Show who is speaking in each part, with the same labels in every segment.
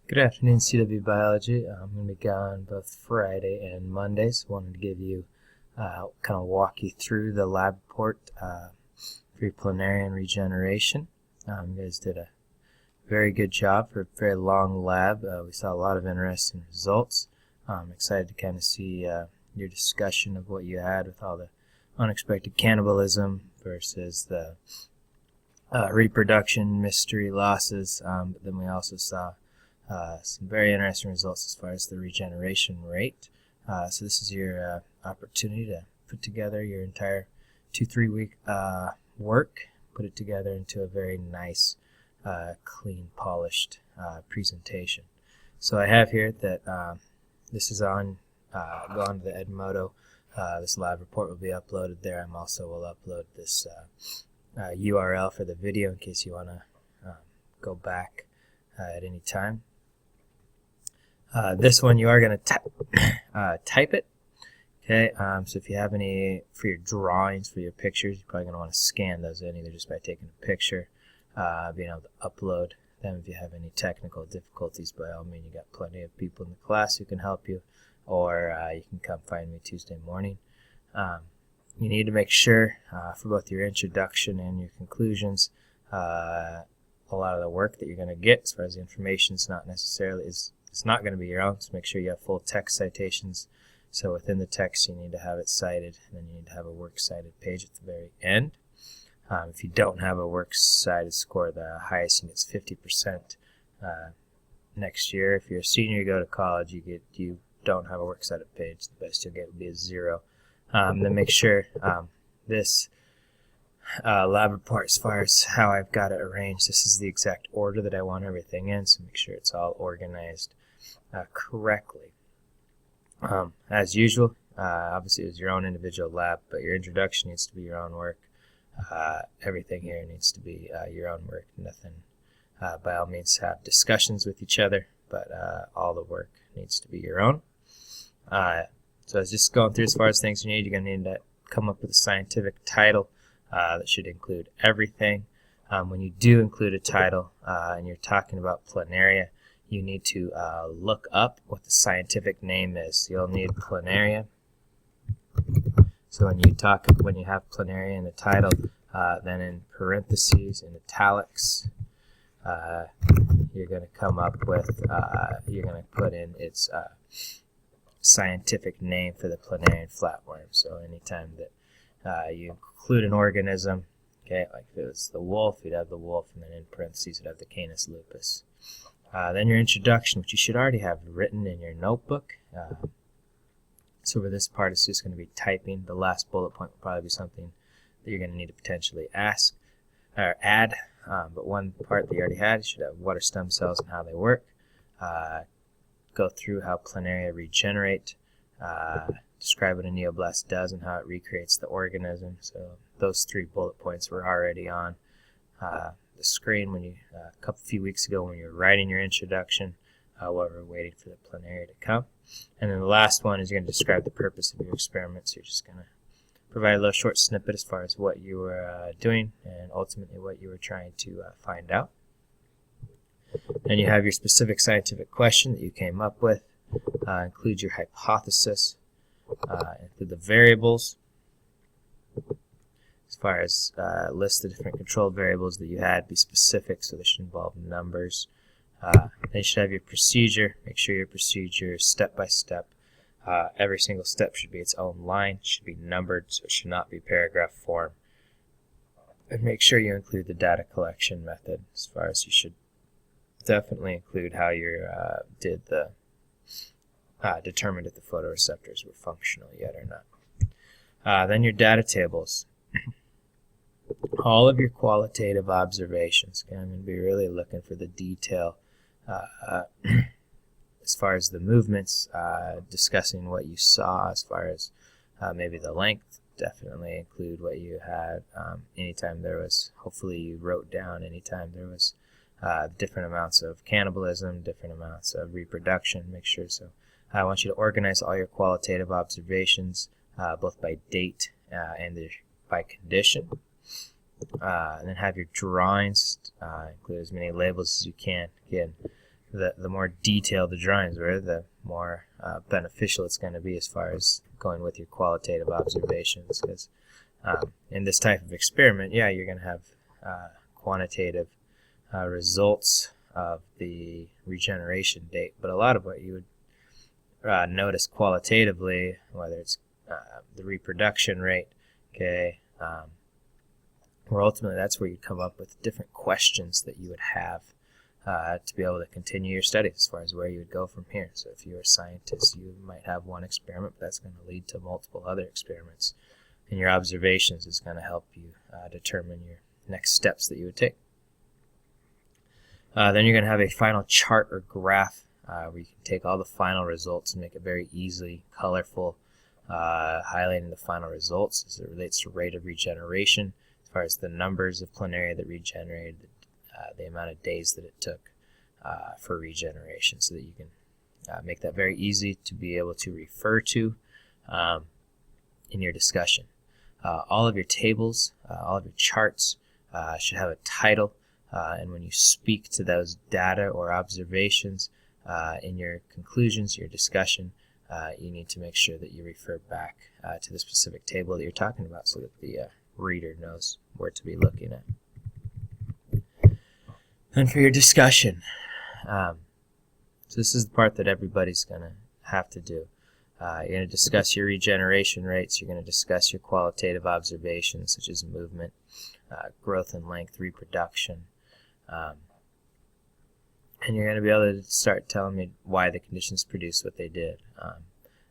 Speaker 1: Good afternoon, CW Biology. I'm going to be gone both Friday and Monday, so I wanted to give you, kind of walk you through the lab report for your Planarian Regeneration. You guys did a very good job for a very long lab. We saw a lot of interesting results. I'm excited to kind of see your discussion of what you had with all the unexpected cannibalism versus the reproduction, mystery losses, but then we also saw some very interesting results as far as the regeneration rate. So this is your opportunity to put together your entire 2-3 week work, put it together into a very nice, clean, polished presentation. So I have here that this is on, go on to the Edmodo. This lab report will be uploaded there. I also will upload this URL for the video in case you want to go back at any time. This one you are going to type it. Okay, so if you have any for your drawings, for your pictures, you're probably going to want to scan those in either just by taking a picture, being able to upload them. If you have any technical difficulties, by all means, you got plenty of people in the class who can help you, or you can come find me Tuesday morning. You need to make sure for both your introduction and your conclusions, a lot of the work that you're going to get as far as the information is not necessarily it's not going to be your own, so make sure you have full text citations. So within the text you need to have it cited, and then you need to have a works cited page at the very end. If you don't have a works cited score, the highest you get is 50%. Next year, if you're a senior, you go to college, you don't have a works cited page, the best you'll get would be a 0. Then make sure this lab report, as far as how I've got it arranged, this is the exact order that I want everything in, so make sure it's all organized correctly. As usual, obviously it was your own individual lab, but your introduction needs to be your own work. Everything here needs to be your own work. Nothing, by all means, have discussions with each other, but all the work needs to be your own. So I was just going through as far as things you need. You're going to need to come up with a scientific title that should include everything. When you do include a title and you're talking about planaria, you need to look up what the scientific name is. You'll need planaria. So when you have planaria in the title, then in parentheses, in italics, you're going to come up with, you're going to put in its scientific name for the Planarian flatworm. So anytime that you include an organism, okay, like if it was the wolf, you'd have the wolf, and then in parentheses you'd have the Canis lupus. Then your introduction, which you should already have written in your notebook. So for this part, it's just going to be typing. The last bullet point will probably be something that you're going to need to potentially ask or add. But one part that you already had, you should have what are stem cells and how they work. Go through how planaria regenerate. Describe what a neoblast does and how it recreates the organism. So those 3 bullet points were already on the screen when you a few weeks ago when you were writing your introduction while we were waiting for the planaria to come. And then the last one is you're going to describe the purpose of your experiments. You're just going to provide a little short snippet as far as what you were doing and ultimately what you were trying to find out. Then you have your specific scientific question that you came up with. Include your hypothesis. Include the variables. As far as list the different controlled variables that you had, be specific, so they should involve numbers. Then you should have your procedure. Make sure your procedure is step by step. Every single step should be its own line, should be numbered, so it should not be paragraph form. And make sure you include the data collection method, as far as you should definitely include how you did the determined if the photoreceptors were functional yet or not. Then your data tables. All of your qualitative observations. Okay, I'm going to be really looking for the detail as far as the movements, discussing what you saw as far as maybe the length. Definitely include what you had. Anytime there was, hopefully you wrote down anytime there was different amounts of cannibalism, different amounts of reproduction. Make sure so. I want you to organize all your qualitative observations, both by date and by condition. And then have your drawings, include as many labels as you can. Again, the more detailed the drawings were, the more beneficial it's going to be as far as going with your qualitative observations. Because in this type of experiment, yeah, you're going to have quantitative results of the regeneration date, but a lot of what you would notice qualitatively, whether it's the reproduction rate, okay, or ultimately that's where you come up with different questions that you would have to be able to continue your studies as far as where you would go from here. So if you're a scientist, you might have one experiment, but that's going to lead to multiple other experiments. And your observations is going to help you determine your next steps that you would take. Then you're going to have a final chart or graph where you can take all the final results and make it very easily colorful, highlighting the final results as it relates to rate of regeneration, as far as the numbers of planaria that regenerated, the amount of days that it took for regeneration, so that you can make that very easy to be able to refer to in your discussion. All of your tables, all of your charts should have a title, and when you speak to those data or observations in your conclusions, your discussion, you need to make sure that you refer back to the specific table that you're talking about so that the reader knows where to be looking at. And for your discussion, so this is the part that everybody's going to have to do. You're going to discuss your regeneration rates. You're going to discuss your qualitative observations, such as movement, growth and length, reproduction. And you're going to be able to start telling me why the conditions produced what they did.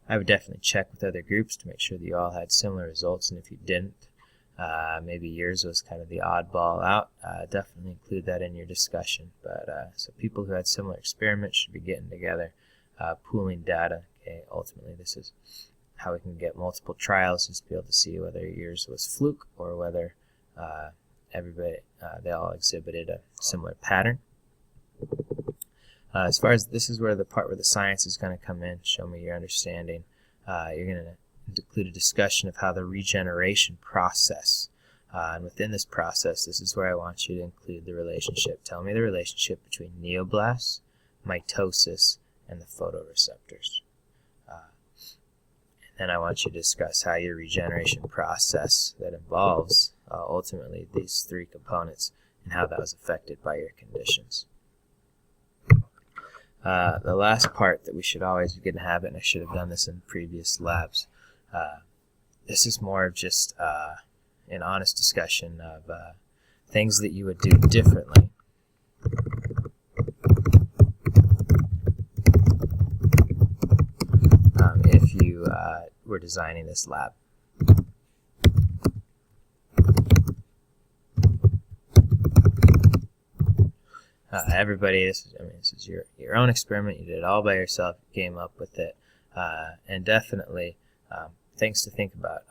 Speaker 1: I would definitely check with other groups to make sure that you all had similar results, and if you didn't, maybe yours was kind of the oddball out, definitely include that in your discussion. But so people who had similar experiments should be getting together, pooling data. Okay, ultimately this is how we can get multiple trials, just to be able to see whether yours was fluke or whether everybody they all exhibited a similar pattern. As far as this is where the part where the science is going to come in, show me your understanding. You're going to include a discussion of how the regeneration process, and within this process, this is where I want you to include the relationship. Tell me the relationship between neoblasts, mitosis, and the photoreceptors. And then I want you to discuss how your regeneration process that involves ultimately these three components and how that was affected by your conditions. The last part that we should always get in the habit, and I should have done this in previous labs, this is more of just an honest discussion of things that you would do differently if you were designing this lab. Everybody, this is your own experiment. You did it all by yourself. You came up with it, and definitely things to think about.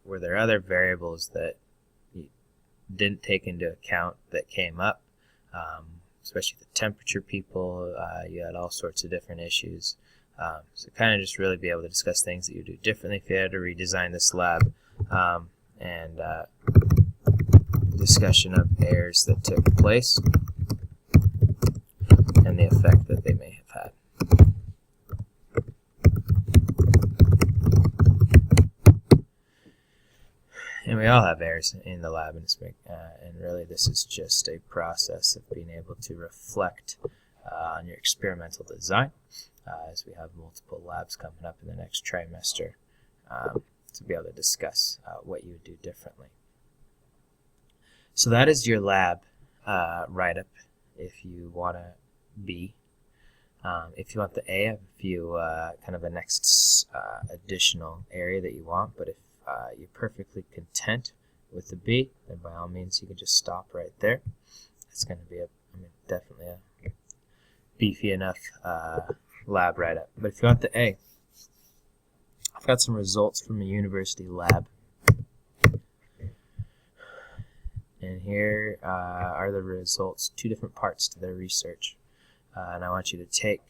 Speaker 1: Were there other variables that you didn't take into account that came up? Especially the temperature people. You had all sorts of different issues. So kind of just really be able to discuss things that you do differently if you had to redesign this lab, and discussion of errors that took place and the effect that they may have had. And we all have errors in the lab, and really this is just a process of being able to reflect on your experimental design, as we have multiple labs coming up in the next trimester, to be able to discuss what you would do differently. So that is your lab write-up if you want to B. If you want the A, I have a few kind of a next additional area that you want, but if you're perfectly content with the B, then by all means you can just stop right there. It's going to be definitely a beefy enough lab write-up. But if you want the A, I've got some results from a university lab. And here are the results, two different parts to their research. And I want you to take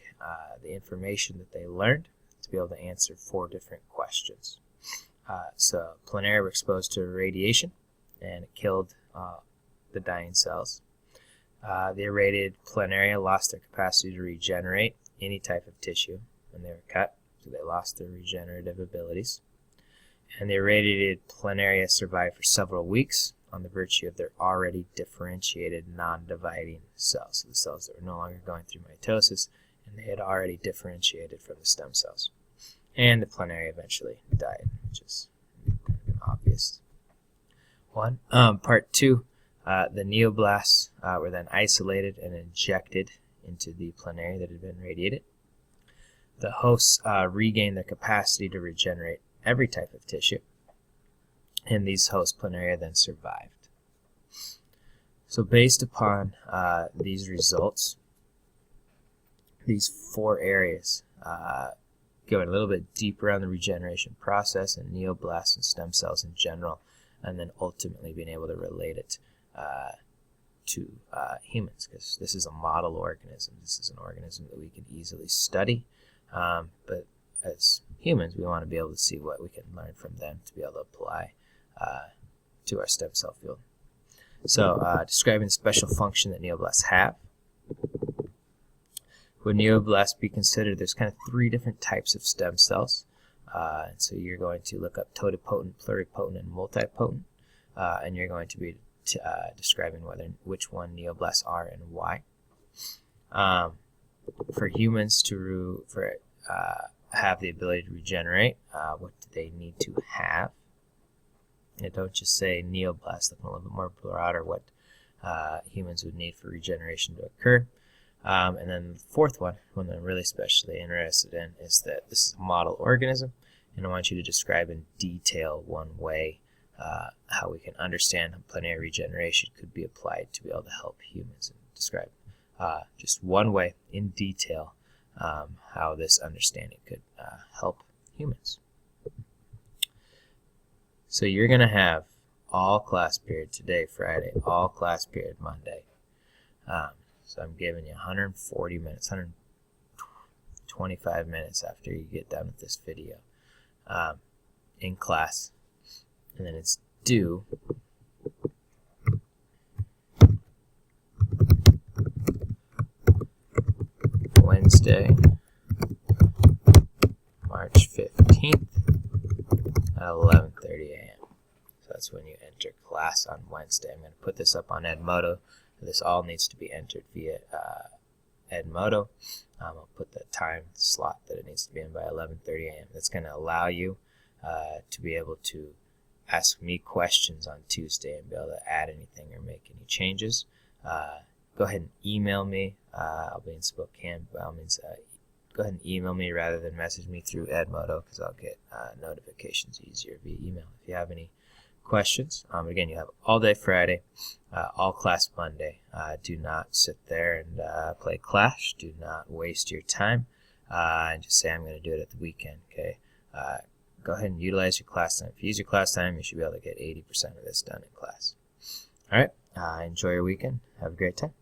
Speaker 1: the information that they learned to be able to answer 4 different questions. So planaria were exposed to radiation, and it killed the dying cells. The irradiated planaria lost their capacity to regenerate any type of tissue when they were cut, so they lost their regenerative abilities. And the irradiated planaria survived for several weeks on the virtue of their already differentiated non-dividing cells. So the cells that were no longer going through mitosis, and they had already differentiated from the stem cells. And the planaria eventually died, which is kind of an obvious one. Part 2, the neoblasts were then isolated and injected into the planaria that had been radiated. The hosts regained their capacity to regenerate every type of tissue, and these host planaria then survived. So based upon these results, these 4 areas, going a little bit deeper on the regeneration process and neoblasts and stem cells in general, and then ultimately being able to relate it to humans, because this is a model organism. This is an organism that we can easily study, but as humans, we want to be able to see what we can learn from them to be able to apply to our stem cell field. So, describing the special function that neoblasts have. Would neoblasts be considered? There's kind of 3 different types of stem cells. And so you're going to look up totipotent, pluripotent, and multipotent, and you're going to be describing which one neoblasts are and why. For humans to have the ability to regenerate, what do they need to have? And don't just say neoblasts, look a little bit more broader what humans would need for regeneration to occur. And then the 4th one I'm really especially interested in, is that this is a model organism, and I want you to describe in detail one way how we can understand how planaria regeneration could be applied to be able to help humans, and describe just one way in detail how this understanding could help humans. So you're going to have all class period today, Friday, all class period Monday. So I'm giving you 140 minutes, 125 minutes after you get done with this video in class. And then it's due Wednesday, March 15th at 11:30 a.m. So that's when you enter class on Wednesday. I'm going to put this up on Edmodo. This all needs to be entered via Edmodo. I'll put the time slot that it needs to be in by 11:30 a.m. That's going to allow you to be able to ask me questions on Tuesday and be able to add anything or make any changes. Go ahead and email me. I'll be in Spokane. By all means, go ahead and email me rather than message me through Edmodo, because I'll get notifications easier via email. If you have any questions, again, you have all day Friday, all class Monday. Do not sit there and play Clash. Do not waste your time and just say I'm going to do it at the weekend. Okay, go ahead and utilize your class time. If you use your class time, you should be able to get 80% of this done in class. All right, enjoy your weekend. Have a great time.